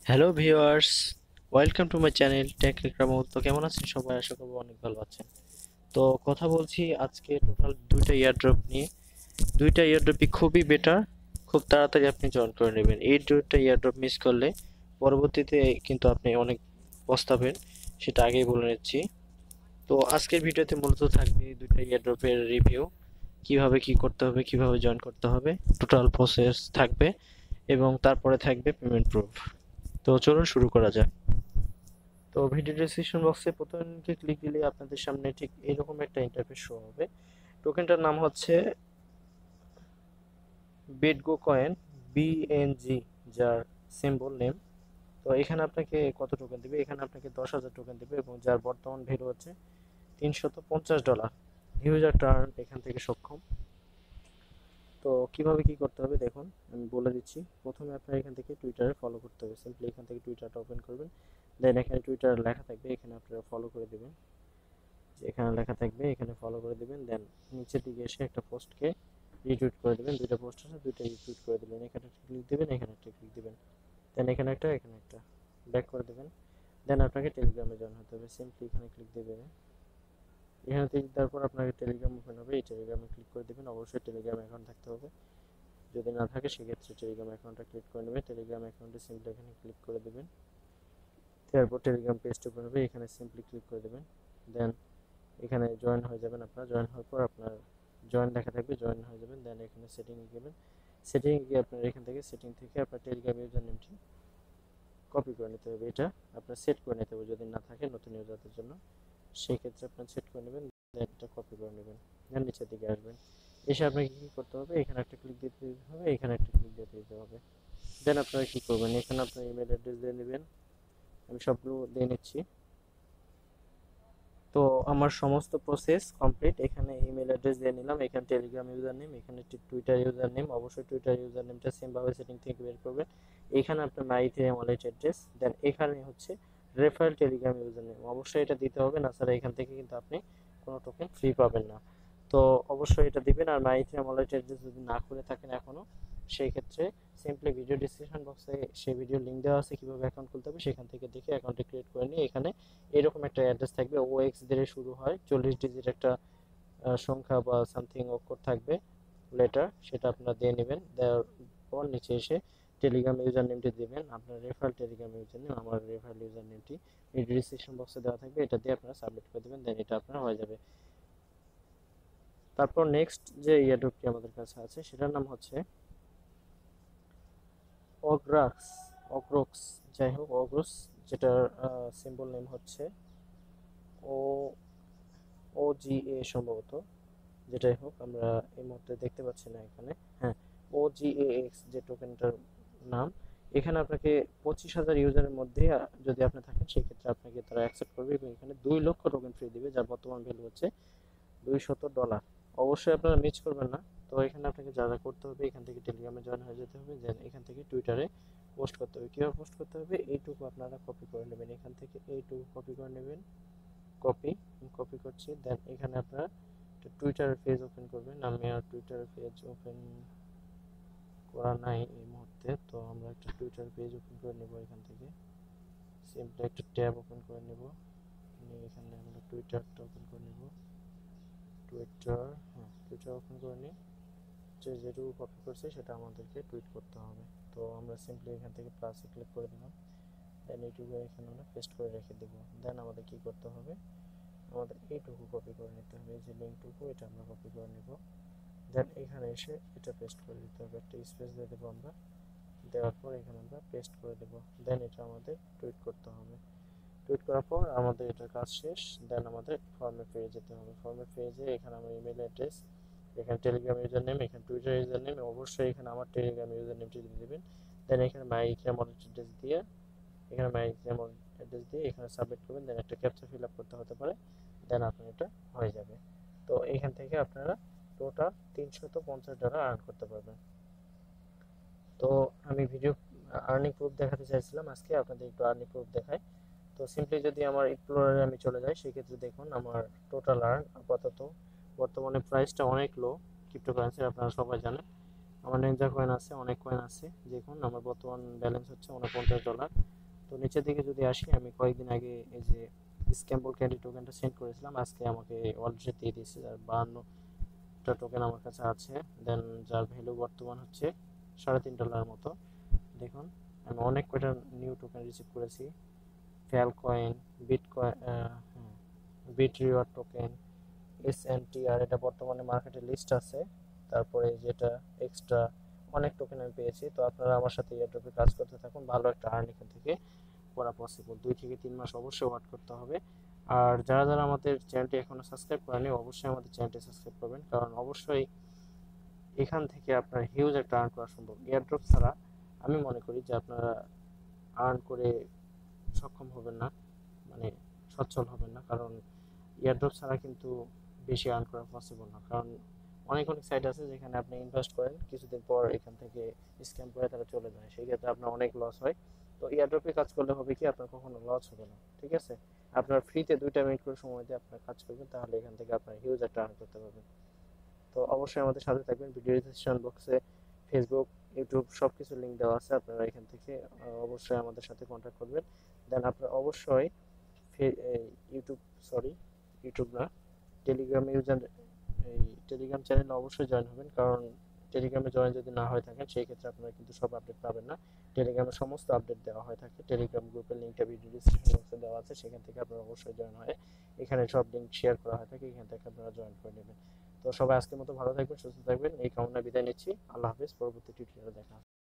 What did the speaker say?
Hello viewers, welcome to my channel Tech রিক্রামো। তো কেমন আছেন সবাই? আশা করবো অনেক ভালো আছেন। তো কথা বলছি আজকে টোটাল দুইটা ইয়ারড্রপ নিয়ে। দুইটা ইয়ারড্রপই খুবই বেটার, খুব তাড়াতাড়ি আপনি জয়েন করে নেবেন। এই দুইটা ইয়ারড্রপ মিস করলে পরবর্তীতে কিন্তু আপনি অনেক পস্তাবেন, সেটা আগেই বলে নিচ্ছি। তো আজকের ভিডিওতে মূলত থাকবে এই দুইটা ইয়ারড্রপের রিভিউ, কিভাবে কি করতে হবে, কিভাবে জয়েন করতে হবে, টোটাল প্রসেস থাকবে এবং তারপরে থাকবে পেমেন্ট প্রুফ। তো চলুন শুরু করা যাক। তো ভিডিও ডেসক্রিপশন বক্সে প্রথম লিঙ্কে ক্লিক দিলে আপনাদের সামনে ঠিক এরকম একটা ইন্টারফেস শো হবে। টোকেনটার নাম হচ্ছে বিটগো কয়েন, বিএনজি, যার সিম্বল নেম। তো এখানে আপনাকে কত টোকেন দিবে? এখানে আপনাকে 10,000 টোকেন দিবে এবং যার বর্তমান ভ্যালু হচ্ছে $350। ইউজার টার্ন এখান থেকে সক্ষম। তো কিভাবে কি করতে হবে দেখুন, আমি বলে দিচ্ছি। প্রথমে আপনার এখান থেকে টুইটারে ফলো করতে হবে। সিম্পলি এখান থেকে টুইটারটা ওপেন করবেন, দেন এখানে টুইটার লেখা থাকবে, এখানে আপনারা ফলো করে দেবেন। এখানে লেখা থাকবে, এখানে ফলো করে দিবেন। দেন নিচের দিকে এসে একটা পোস্টকে রিটুইট করে দিবেন। দুইটা পোস্ট আছে, দুইটা রিটুইট করে দিবেন। এখানে একটা ক্লিক দিবেন, এখানে একটা ক্লিক দিবেন। দেন এখানে একটা, এখানে একটা, ব্যাক করে দিবেন। দেন আপনাকে টেলিগ্রামে জয়েন হতে হবে। সিম্পলি এখানে ক্লিক দিবেন। এখানে ক্লিক দেওয়ার পর আপনাকে টেলিগ্রাম ওপেন হবে। এই টেলিগ্রামে ক্লিক করে দিবেন। অবশ্যই টেলিগ্রাম অ্যাকাউন্ট থাকতে হবে, যদি না থাকে সেক্ষেত্রে টেলিগ্রাম অ্যাকাউন্টটা ক্লিক করে নেবেন। টেলিগ্রাম অ্যাকাউন্টে সিম্পলি এখানে ক্লিক করে দিবেন। তারপর টেলিগ্রাম পেজটা ওপেন হবে, এখানে সিম্পলি ক্লিক করে দেবেন। দেন এখানে জয়েন হয়ে যাবেন। আপনারা জয়েন হওয়ার পর আপনার জয়েন লেখা থাকবে, জয়েন হয়ে যাবেন। দেন এখানে সেটিংয়ে গেবেন। সেটিংয়ে গিয়ে আপনার এখান থেকে সেটিং থেকে আপনার টেলিগ্রাম ইউজার নেমটি কপি করে নিতে হবে। এটা আপনার সেট করে নিতে হবে, যদি না থাকে নতুন ইউজারদের জন্য সেই ক্ষেত্রে আপনার সেট করে নেবেন। দেন এটা কপি করে নেবেন। দেন নিচের দিকে আসবেন, এসে আপনাকে কী করতে হবে? এখানে একটা ক্লিক দিতে হবে, এখানে একটা ক্লিক দিতে হবে। দেন আপনারা কী করবেন? এখানে আপনার ইমেল অ্যাড্রেস দিয়ে নেবেন। আমি সবগুলো দিয়ে নিচ্ছি। তো আমার সমস্ত প্রসেস কমপ্লিট। এখানে ইমেল অ্যাড্রেস দিয়ে নিলাম, এখানে টেলিগ্রাম ইউজার নেম, এখানে টুইটার ইউজার নেম। অবশ্যই টুইটার ইউজার নেমটা সেমভাবে সেটিং থেকে বের করবেন। এখানে আপনার মাই ইথেরিয়াম ওয়ালেট অ্যাড্রেস। দেন এখানে হচ্ছে রেফারেল টেলিগ্রাম ইউজার নেম, অবশ্যই এটা দিতে হবে, না স্যার এখান থেকে কিন্তু আপনি কোনো টোকেন ফ্রি পাবেন না। তো অবশ্যই এটা দিবেন। আর মাই ইথেরিয়াম ওয়ালেট অ্যাড্রেস যদি না করে থাকেন এখনও, সেই ক্ষেত্রে সিম্পলি ভিডিও ডিসক্রিপশন বক্সে সেই ভিডিও লিঙ্ক দেওয়া আছে কীভাবে অ্যাকাউন্ট খুলতে হবে, সেখান থেকে দেখে অ্যাকাউন্টে ক্রিয়েট করে নিয়ে এখানে এরকম একটা অ্যাড্রেস থাকবে, ওএক্স দিয়ে শুরু হয়, 40 ডিজিট একটা সংখ্যা বা সামথিং অক্ষর থাকবে, লেটার, সেটা আপনারা দিয়ে নেবেন। দেওয়ার পর নিচে এসে টেলিগ্রাম ইউজার নেমটি দেবেন, আপনার রেফারেল টেলিগ্রাম ইউজার নেম। আমার রেফারেল ইউজার নেমটি এই ডিসক্রিপশন বক্সে দেওয়া থাকবে, এটা দিয়ে আপনারা সাবমিট করে দেবেন। দেন এটা আপনার হয়ে যাবে। তারপর নেক্সট যে ইয়ারড্রপটি আমাদের কাছে আছে সেটার নাম হচ্ছে অগ্রাক্স, অগ্রক্স, যাই হোক অগ্রস, যেটার সিম্বল নেম হচ্ছে ও OGA সম্ভবত, যেটাই হোক আমরা এই মুহূর্তে দেখতে পাচ্ছি না এখানে। হ্যাঁ, OGAX যে টোকেনটার নাম। এখানে আপনাকে 25,000 ইউজারের মধ্যে যদি আপনি থাকেন সেক্ষেত্রে আপনাকে তারা অ্যাকসেপ্ট করবে এবং এখানে 2 লক্ষ টোকেন ফ্রি দিবে, যার বর্তমান ভ্যালু হচ্ছে $200। অবশ্যই আপনারা মিস করবেন না। তো এখানে আপনাকে যা যা করতে হবে, এখান থেকে টেলিগ্রামে জয়েন হয়ে যেতে হবে, দেন এখান থেকে টুইটারে পোস্ট করতে হবে। কীভাবে পোস্ট করতে হবে? এইটুকু আপনারা কপি করে নেবেন, এখান থেকে এইটুকু কপি করে নেবেন। কপি, কপি করছি। দেন এখানে আপনারা একটা টুইটার পেজ ওপেন করবেন। আমি আর টুইটার পেজ ওপেন করা নাই এই মুহূর্তে, তো আমরা একটা টুইটার পেজ ওপেন করে নেব। এখান থেকে সিম্পলি একটা ট্যাব ওপেন করে নেব, নিয়ে এখানে আমরা টুইটারটা ওপেন করে নেব। টুইটার, হ্যাঁ টুইটার ওপেন করে নিই। যেটুকু কপি করছে সেটা আমাদেরকে টুইট করতে হবে। তো আমরা সিম্পলি এখান থেকে প্লাসে ক্লিক করে দিলাম। দেন এইটুকু এখানে আমরা পেস্ট করে রেখে দেবো। দেন আমাদের কি করতে হবে? আমাদের এইটুকু কপি করে নিতে হবে, এই যে লিঙ্কটুকু, এটা আমরা কপি করে নেব। দেন এখানে এসে এটা পেস্ট করে দিতে হবে, একটা স্পেস দিয়ে দেবো আমরা। দেওয়ার পর এখানে আমরা পেস্ট করে দেব। দেন এটা আমাদের টুইট করতে হবে। টুইট করার পর আমাদের এটার কাজ শেষ। দেন আমাদের ফর্মে ফিরে যেতে হবে। ফর্মে ফিরে যেয়ে এখানে আমার ইমেল অ্যাড্রেস, এখানে টেলিগ্রাম ইউজার নেম, এখানে টুইটার ইউজার নেম, অবশ্যই এখানে আমার টেলিগ্রাম ইউজার নেমটি দিয়ে দেবেন। দেন এখানে মাই ইথেরিয়াম ওয়ালেট অ্যাড্রেস দিয়ে, এখানে মাই ইথেরিয়াম অ্যাড্রেস দিয়ে এখানে সাবমিট করবেন। দেন একটা ক্যাপচা ফিল আপ করতে হতে পারে। দেন আপনার এটা হয়ে যাবে। তো এখান থেকে আপনারা টোটাল $350 আর্ন করতে পারবেন। তো আমি ভিডিও আর্নিং প্রুফ দেখাতে চাইছিলাম আজকে, আপনাদের একটু আর্নিং প্রুফ দেখাই। তো সিম্পলি যদি আমার এক্সপ্লোরারে আমি চলে যাই, সেক্ষেত্রে দেখুন আমার টোটাল আর্ন আপাতত বর্তমানে প্রাইসটা অনেক লো ক্রিপ্টোকারেন্সির, আপনারা সবাই জানেন। আমার নিনজা কয়েন আছে, অনেক কয়েন আছে। দেখুন আমার বর্তমান ব্যালেন্স হচ্ছে $49। তো নিচের দিকে যদি আসি, আমি কয়েকদিন আগে এই যে স্ক্যাম্বল ক্যান্ডি টোকেনটা সেন্ড করেছিলাম, আজকে আমাকে ওয়ালেটে দিয়ে দিয়েছে। আর 52টা টোকেন আমার কাছে আছে, দেন যার ভ্যালু বর্তমান হচ্ছে $3.5 মতো। দেখুন আমি অনেক কয়টা নিউ টোকেন রিসিভ করেছি। ফ্যাল coin, Bitcoin, bit reward token, SNTR, এটা বর্তমানে মার্কেটে লিস্ট আছে। তারপরে যেটা এক্সট্রা অনেক টোকেন আমি পেয়েছি। তো আপনারা আমার সাথে এয়ারড্রপে কাজ করতে থাকুন, ভালো একটা আর্ন এখান থেকে করা পসিবল। 2 থেকে 3 মাস অবশ্যই ওয়েট করতে হবে। আর যারা যারা আমাদের চ্যানেলটি এখনো সাবস্ক্রাইব করেনি, অবশ্যই আমাদের চ্যানেলটি সাবস্ক্রাইব করবেন, কারণ অবশ্যই এখান থেকে আপনার হিউজ একটা আর্ন করা সম্ভব। এয়ারড্রপ ছাড়া আমি মনে করি যে আপনারা আর্ন করে সক্ষম হবেন না, মানে সচ্ছল হবেন না, কারণ এয়ারড্রপ ছাড়া কিন্তু বেশি আর্ন করা পসিবল না। কারণ অনেক অনেক সাইট আছে যেখানে আপনি ইনভেস্ট করেন, কিছুদিন পর এখান থেকে স্ক্যাম করে তারা চলে যায়, সেই ক্ষেত্রে আপনার অনেক লস হয়। তো এয়ারড্রপে কাজ করলে হবে কি, আপনার কখনো লস হবে না। ঠিক আছে, আপনার ফ্রিতে 2টা মিনিট করে সময় দিয়ে আপনার কাজ করবেন, তাহলে এখান থেকে আপনার হিউজ একটা আর্ন করতে পারবেন। তো অবশ্যই আমাদের সাথে থাকবেন। ভিডিও ডিসক্রিপশন বক্সে ফেসবুক, ইউটিউব সব কিছু লিঙ্ক দেওয়া আছে, আপনারা এখান থেকে অবশ্যই আমাদের সাথে কন্ট্যাক্ট করবেন। দেন আপনারা অবশ্যই ইউটিউব, সরি ইউটিউব না, টেলিগ্রাম ইউজার, এই টেলিগ্রাম চ্যানেলে অবশ্যই জয়েন হবেন, কারণ টেলিগ্রামে জয়েন যদি না হয়ে থাকেন সেই ক্ষেত্রে আপনারা কিন্তু সব আপডেট পাবেন না। টেলিগ্রামে সমস্ত আপডেট দেওয়া হয়ে থাকে। টেলিগ্রাম গ্রুপের লিঙ্কটা ভিডিও ডিসক্রিপশন বক্সে দেওয়া আছে, সেখান থেকে আপনারা অবশ্যই জয়েন হয়ে এখানে সব লিঙ্ক শেয়ার করা হয়ে থাকে, এখান থেকে আপনারা জয়েন করে নেবেন। তো সবাই আজকের মতো ভালো থাকবেন, সুস্থ থাকবেন, এই কামনা বিদায় নিচ্ছি। আল্লাহ হাফেজ, পরবর্তী টিউটোরিয়ালে দেখা হবে।